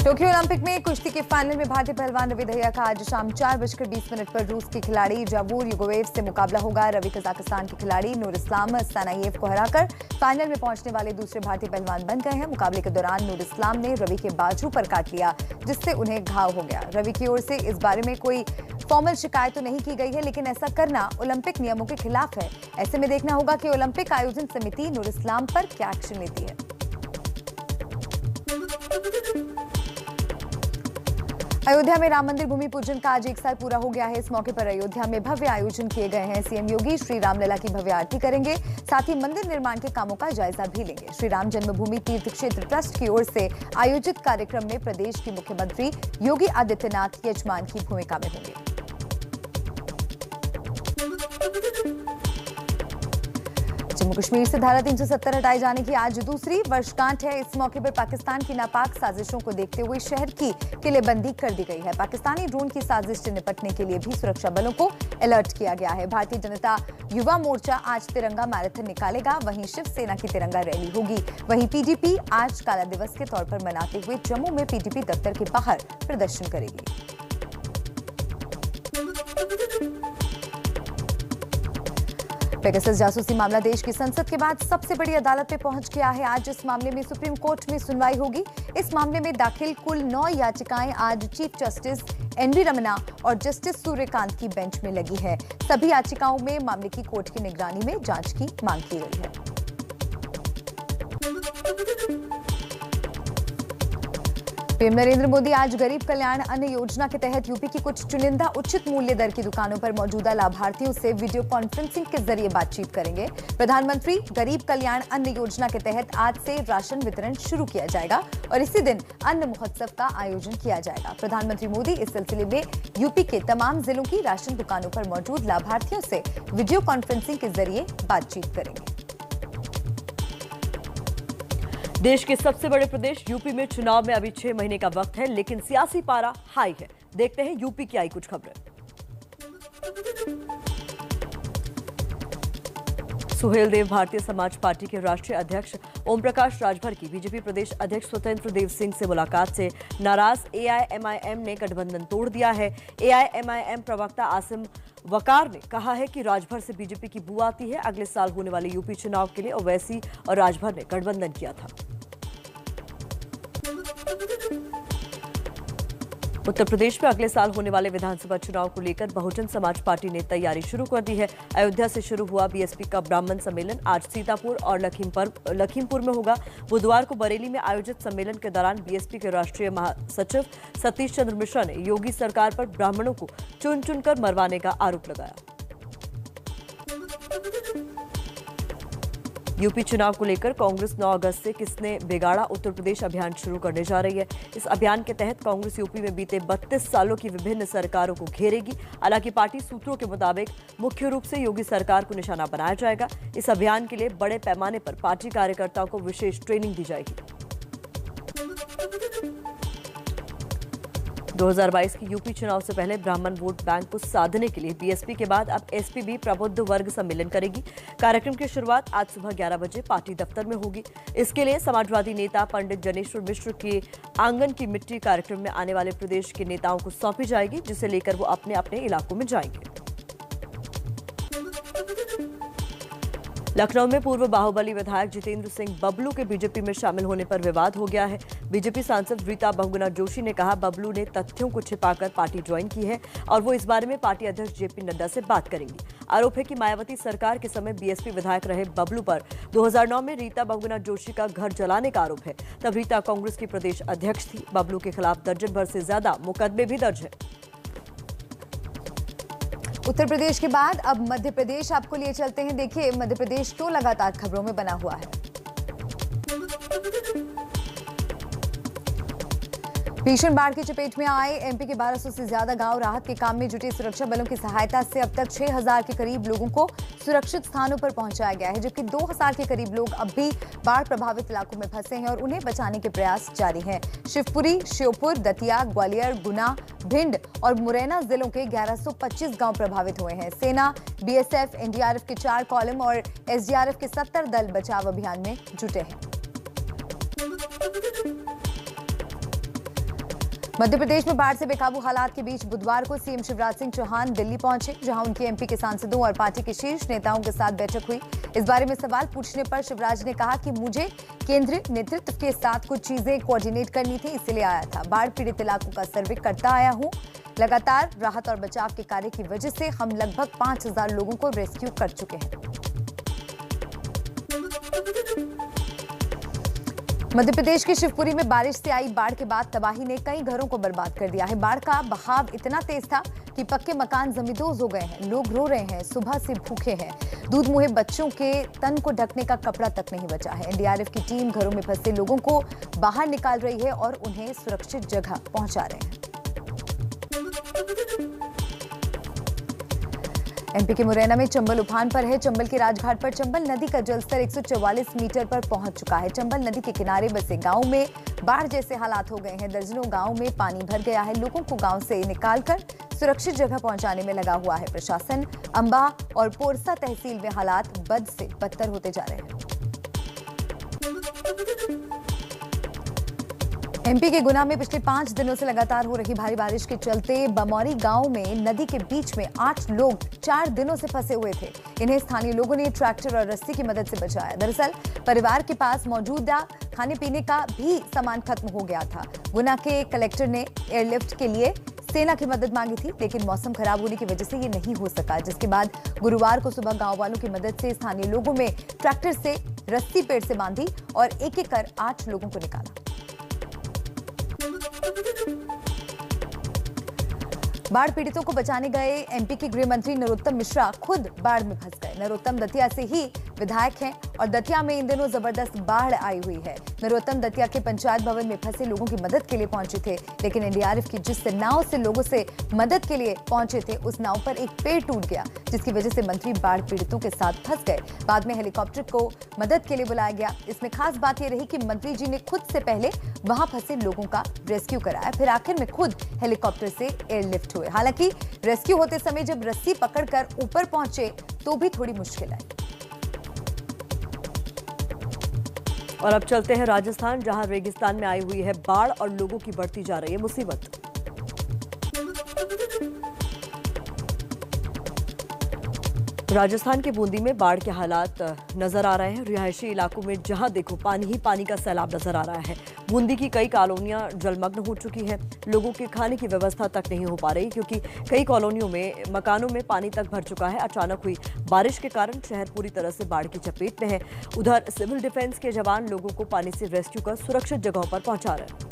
Tokyo Olympic में कुश्ती के फाइनल में भारतीय पहलवान रवि दहिया का आज शाम 4:20 पर रूस के खिलाड़ी जाबूर युगोवेव से मुकाबला होगा। रवि कजाकिस्तान के खिलाड़ी नूर इस्लाम सनाइएव को हराकर फाइनल में पहुंचने वाले दूसरे भारतीय पहलवान बन गए हैं। मुकाबले के दौरान नूर इस्लाम ने रवि के बाजू पर काट लिया, जिससे उन्हें घाव हो गया। रवि की ओर से इस बारे में कोई फॉर्मल शिकायत तो नहीं की गई है, लेकिन ऐसा करना ओलंपिक नियमों के खिलाफ है। ऐसे में देखना होगा कि ओलंपिक आयोजन समिति नूर इस्लाम पर क्या एक्शन लेती है। अयोध्या में राम मंदिर भूमि पूजन का आज 1 साल पूरा हो गया है। इस मौके पर अयोध्या में भव्य आयोजन किए गए हैं। सीएम योगी श्री रामलला की भव्य आरती करेंगे, साथ ही मंदिर निर्माण के कामों का जायजा भी लेंगे। श्री राम जन्मभूमि तीर्थ क्षेत्र ट्रस्ट की ओर से आयोजित कार्यक्रम में प्रदेश के मुख्यमंत्री योगी आदित्यनाथ यजमान की भूमिका में होंगे। जम्मू कश्मीर से धारा 370 हटाए जाने की आज दूसरी वर्षगांठ है। इस मौके पर पाकिस्तान की नापाक साजिशों को देखते हुए शहर की किलेबंदी कर दी गई है। पाकिस्तानी ड्रोन की साजिश से निपटने के लिए भी सुरक्षा बलों को अलर्ट किया गया है। भारतीय जनता युवा मोर्चा आज तिरंगा मैराथन निकालेगा, वहीं शिवसेना की तिरंगा रैली होगी। वहीं पीडीपी आज काला दिवस के तौर पर मनाते हुए जम्मू में पीडीपी दफ्तर के बाहर प्रदर्शन करेगी। पेगासस जासूसी मामला देश की संसद के बाद सबसे बड़ी अदालत में पहुंच गया है। आज इस मामले में सुप्रीम कोर्ट में सुनवाई होगी। इस मामले में दाखिल कुल 9 याचिकाएं आज चीफ जस्टिस एनवी रमन्ना और जस्टिस सूर्यकांत की बेंच में लगी है। सभी याचिकाओं में मामले की कोर्ट की निगरानी में जांच की मांग की गई है। पीएम नरेंद्र मोदी आज गरीब कल्याण अन्न योजना के तहत यूपी की कुछ चुनिंदा उचित मूल्य दर की दुकानों पर मौजूदा लाभार्थियों से वीडियो कॉन्फ्रेंसिंग के जरिए बातचीत करेंगे। प्रधानमंत्री गरीब कल्याण अन्न योजना के तहत आज से राशन वितरण शुरू किया जाएगा और इसी दिन अन्न महोत्सव का आयोजन किया जाएगा। प्रधानमंत्री मोदी इस सिलसिले में यूपी के तमाम जिलों की राशन दुकानों पर मौजूद लाभार्थियों से वीडियो कॉन्फ्रेंसिंग के जरिए बातचीत करेंगे। देश के सबसे बड़े प्रदेश यूपी में चुनाव में अभी 6 महीने का वक्त है, लेकिन सियासी पारा हाई है। देखते हैं यूपी की आई कुछ खबरें। सुहेलदेव भारतीय समाज पार्टी के राष्ट्रीय अध्यक्ष ओम प्रकाश राजभर की बीजेपी प्रदेश अध्यक्ष स्वतंत्र देव सिंह से मुलाकात से नाराज एआईएमआईएम ने गठबंधन तोड़ दिया है। एआईएमआईएम प्रवक्ता आसिम वकार ने कहा है कि राजभर से बीजेपी की बू आती है। अगले साल होने वाले यूपी चुनाव के लिए ओवैसी और राजभर ने गठबंधन किया था। उत्तर प्रदेश में अगले साल होने वाले विधानसभा चुनाव को लेकर बहुजन समाज पार्टी ने तैयारी शुरू कर दी है। अयोध्या से शुरू हुआ बीएसपी का ब्राह्मण सम्मेलन आज सीतापुर और लखीमपुर में होगा। बुधवार को बरेली में आयोजित सम्मेलन के दौरान बीएसपी के राष्ट्रीय महासचिव सतीश चंद्र मिश्रा ने योगी सरकार पर ब्राह्मणों को चुन चुनकर मरवाने का आरोप लगाया। यूपी चुनाव को लेकर कांग्रेस 9 अगस्त से किसने बिगाड़ा उत्तर प्रदेश अभियान शुरू करने जा रही है। इस अभियान के तहत कांग्रेस यूपी में बीते 32 सालों की विभिन्न सरकारों को घेरेगी। हालांकि पार्टी सूत्रों के मुताबिक मुख्य रूप से योगी सरकार को निशाना बनाया जाएगा। इस अभियान के लिए बड़े पैमाने पर पार्टी कार्यकर्ताओं को विशेष ट्रेनिंग दी जाएगी। 2022 की यूपी चुनाव से पहले ब्राह्मण वोट बैंक को साधने के लिए बीएसपी के बाद अब एसपी भी प्रबुद्ध वर्ग सम्मेलन करेगी। कार्यक्रम की शुरुआत आज सुबह 11 बजे पार्टी दफ्तर में होगी। इसके लिए समाजवादी नेता पंडित जनेश्वर मिश्र के आंगन की मिट्टी कार्यक्रम में आने वाले प्रदेश के नेताओं को सौंपी जाएगी, जिसे लेकर वो अपने अपने इलाकों में जाएंगे। लखनऊ में पूर्व बाहुबली विधायक जितेंद्र सिंह बबलू के बीजेपी में शामिल होने पर विवाद हो गया है। बीजेपी सांसद रीता बहुगुणा जोशी ने कहा बबलू ने तथ्यों को छिपाकर पार्टी ज्वाइन की है और वो इस बारे में पार्टी अध्यक्ष जेपी नड्डा से बात करेंगी। आरोप है कि मायावती सरकार के समय बीएसपी विधायक रहे बबलू पर 2009 में रीता बहुगुणा जोशी का घर जलाने का आरोप है। तब रीता कांग्रेस की प्रदेश अध्यक्ष थी। बबलू के खिलाफ दर्जन भर से ज्यादा मुकदमे भी दर्ज है। उत्तर प्रदेश के बाद अब मध्य प्रदेश आपको लिए चलते हैं। देखिए मध्य प्रदेश क्यों लगातार खबरों में बना हुआ है। भीषण बाढ़ की चपेट में आए एमपी के 1200 से ज्यादा गांव राहत के काम में जुटे। सुरक्षा बलों की सहायता से अब तक 6000 के करीब लोगों को सुरक्षित स्थानों पर पहुंचाया गया है, जबकि 2000 के करीब लोग अब भी बाढ़ प्रभावित इलाकों में फंसे हैं और उन्हें बचाने के प्रयास जारी हैं। शिवपुरी, श्योपुर, दतिया, ग्वालियर, गुना, भिंड और मुरैना जिलों के 1125 गांव प्रभावित हुए हैं। सेना, बीएसएफ, एनडीआरएफ के 4 कॉलम और एसडीआरएफ के 70 दल बचाव अभियान में जुटे हैं। मध्य प्रदेश में बाढ़ से बेकाबू हालात के बीच बुधवार को सीएम शिवराज सिंह चौहान दिल्ली पहुंचे, जहां उनके एमपी के सांसदों और पार्टी के शीर्ष नेताओं के साथ बैठक हुई। इस बारे में सवाल पूछने पर शिवराज ने कहा कि मुझे केंद्रीय नेतृत्व के साथ कुछ चीजें कोऑर्डिनेट करनी थी, इसलिए आया था। बाढ़ पीड़ित इलाकों का सर्वे करता आया हूं। लगातार राहत और बचाव के कार्य की वजह से हम लगभग 5000 लोगों को रेस्क्यू कर चुके हैं। मध्य प्रदेश के शिवपुरी में बारिश से आई बाढ़ के बाद तबाही ने कई घरों को बर्बाद कर दिया है। बाढ़ का बहाव इतना तेज था कि पक्के मकान जमींदोज हो गए हैं। लोग रो रहे हैं, सुबह से भूखे हैं। दूध मुहे बच्चों के तन को ढकने का कपड़ा तक नहीं बचा है। एनडीआरएफ की टीम घरों में फंसे लोगों को बाहर निकाल रही है और उन्हें सुरक्षित जगह पहुंचा रहे हैं। एमपी के मुरैना में चंबल उफान पर है। चंबल के राजघाट पर चंबल नदी का जलस्तर 144 मीटर पर पहुंच चुका है। चंबल नदी के किनारे बसे गांव में बाढ़ जैसे हालात हो गए हैं। दर्जनों गांव में पानी भर गया है। लोगों को गांव से निकालकर सुरक्षित जगह पहुंचाने में लगा हुआ है प्रशासन। अंबा और पोरसा तहसील में हालात बद से बदतर होते जा रहे हैं। एमपी के गुना में पिछले 5 दिनों से लगातार हो रही भारी बारिश के चलते बमौरी गांव में नदी के बीच में 8 लोग 4 दिनों से फंसे हुए थे। इन्हें स्थानीय लोगों ने ट्रैक्टर और रस्सी की मदद से बचाया। दरअसल परिवार के पास मौजूदा खाने पीने का भी सामान खत्म हो गया था। गुना के कलेक्टर ने एयरलिफ्ट के लिए सेना की मदद मांगी थी, लेकिन मौसम खराब होने की वजह से ये नहीं हो सका, जिसके बाद गुरुवार को सुबह गांव वालों की मदद से स्थानीय लोगों में ट्रैक्टर से रस्सी पेड़ से बांधी और एक-एक कर 8 लोगों को निकाला। बाढ़ पीड़ितों को बचाने गए एमपी के गृह मंत्री नरोत्तम मिश्रा खुद बाढ़ में फंस गए। नरोत्तम दतिया से ही विधायक हैं और दतिया में इन दिनों जबरदस्त बाढ़ आई हुई है। नरोत्तम दतिया के पंचायत भवन में फंसे लोगों की मदद के लिए पहुंचे थे, लेकिन एनडीआरएफ की जिस नाव से लोगों से मदद के लिए पहुंचे थे, उस नाव पर एक पेड़ टूट गया, जिसकी वजह से मंत्री बाढ़ पीड़ितों के साथ फंस गए। बाद में हेलीकॉप्टर को मदद के लिए बुलाया गया। इसमें खास बात यह रही कि मंत्री जी ने खुद से पहले वहां फंसे लोगों का रेस्क्यू कराया, फिर आखिर में खुद हेलीकॉप्टर से एयरलिफ्ट हुए। हालांकि रेस्क्यू होते समय जब रस्सी पकड़कर ऊपर पहुंचे तो भी थोड़ी मुश्किल आई। और अब चलते हैं राजस्थान, जहां रेगिस्तान में आई हुई है बाढ़ और लोगों की बढ़ती जा रही है मुसीबत। राजस्थान के बूंदी में बाढ़ के हालात नजर आ रहे हैं। रिहायशी इलाकों में जहां देखो पानी ही पानी का सैलाब नजर आ रहा है। बूंदी की कई कॉलोनियां जलमग्न हो चुकी हैं। लोगों के खाने की व्यवस्था तक नहीं हो पा रही, क्योंकि कई कॉलोनियों में मकानों में पानी तक भर चुका है। अचानक हुई बारिश के कारण शहर पूरी तरह से बाढ़ की चपेट में है। उधर सिविल डिफेंस के जवान लोगों को पानी से रेस्क्यू कर सुरक्षित जगहों पर पहुंचा रहे हैं।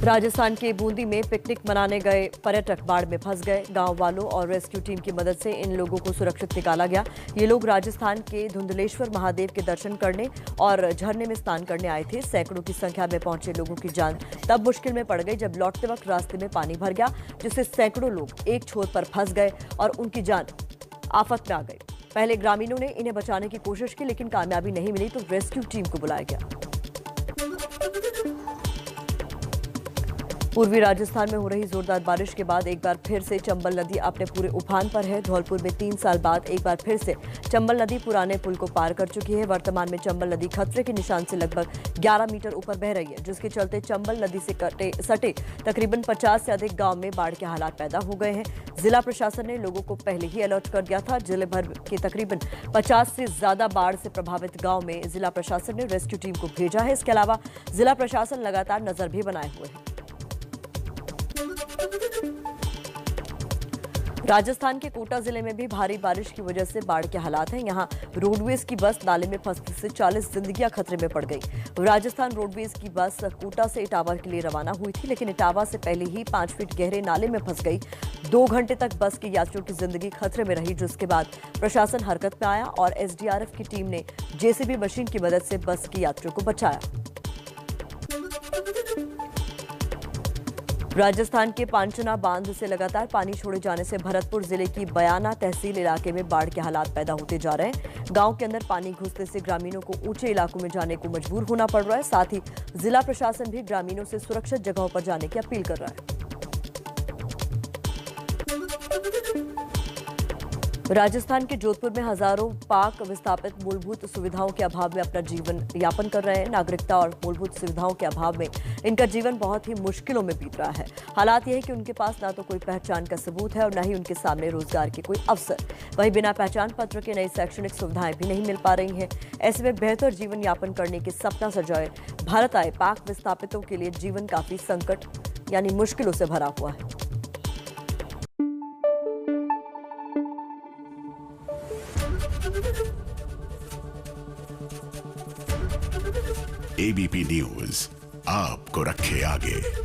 राजस्थान के बूंदी में पिकनिक मनाने गए पर्यटक बाढ़ में फंस गए। गांव वालों और रेस्क्यू टीम की मदद से इन लोगों को सुरक्षित निकाला गया। ये लोग राजस्थान के धुंधलेश्वर महादेव के दर्शन करने और झरने में स्नान करने आए थे। सैकड़ों की संख्या में पहुंचे लोगों की जान तब मुश्किल में पड़ गई जब लौटते वक्त रास्ते में पानी भर गया, जिससे सैकड़ों लोग एक छोर पर फंस गए और उनकी जान आफत में आ गई। पहले ग्रामीणों ने इन्हें बचाने की कोशिश की, लेकिन कामयाबी नहीं मिली तो रेस्क्यू टीम को बुलाया गया। पूर्वी राजस्थान में हो रही जोरदार बारिश के बाद एक बार फिर से चंबल नदी अपने पूरे उफान पर है। धौलपुर में 3 साल बाद एक बार फिर से चंबल नदी पुराने पुल को पार कर चुकी है। वर्तमान में चंबल नदी खतरे के निशान से लगभग 11 मीटर ऊपर बह रही है, जिसके चलते चंबल नदी से सटे तकरीबन 50 से अधिक गांव में बाढ़ के हालात पैदा हो गए हैं। जिला प्रशासन ने लोगों को पहले ही अलर्ट कर दिया था। जिले भर के तकरीबन 50 से ज्यादा बाढ़ से प्रभावित गाँव में जिला प्रशासन ने रेस्क्यू टीम को भेजा है। इसके अलावा जिला प्रशासन लगातार नजर भी बनाए हुए है। राजस्थान के कोटा जिले में भी भारी बारिश की वजह से बाढ़ के हालात हैं। यहां रोडवेज की बस नाले में फंसने से 40 जिंदगियां खतरे में पड़ गई। राजस्थान रोडवेज की बस कोटा से इटावा के लिए रवाना हुई थी, लेकिन इटावा से पहले ही 5 फीट गहरे नाले में फंस गई। 2 घंटे तक बस के यात्रियों की जिंदगी खतरे में रही, जिसके बाद प्रशासन हरकत में आया और एसडीआरएफ की टीम ने जेसीबी मशीन की मदद से बस के यात्रियों को बचाया। राजस्थान के पांचना बांध से लगातार पानी छोड़े जाने से भरतपुर जिले की बयाना तहसील इलाके में बाढ़ के हालात पैदा होते जा रहे हैं। गांव के अंदर पानी घुसने से ग्रामीणों को ऊंचे इलाकों में जाने को मजबूर होना पड़ रहा है। साथ ही जिला प्रशासन भी ग्रामीणों से सुरक्षित जगहों पर जाने की अपील कर रहा है। राजस्थान के जोधपुर में हजारों पाक विस्थापित मूलभूत सुविधाओं के अभाव में अपना जीवन यापन कर रहे हैं। नागरिकता और मूलभूत सुविधाओं के अभाव में इनका जीवन बहुत ही मुश्किलों में बीत रहा है। हालात यह है कि उनके पास ना तो कोई पहचान का सबूत है और न ही उनके सामने रोजगार के कोई अवसर। वहीं बिना पहचान पत्र के नई शैक्षणिक सुविधाएं भी नहीं मिल पा रही हैं। ऐसे में बेहतर जीवन यापन करने के सपना सजाए भारत आए पाक विस्थापितों के लिए जीवन काफी संकट यानी मुश्किलों से भरा हुआ है। एबीपी न्यूज आपको रखे आगे।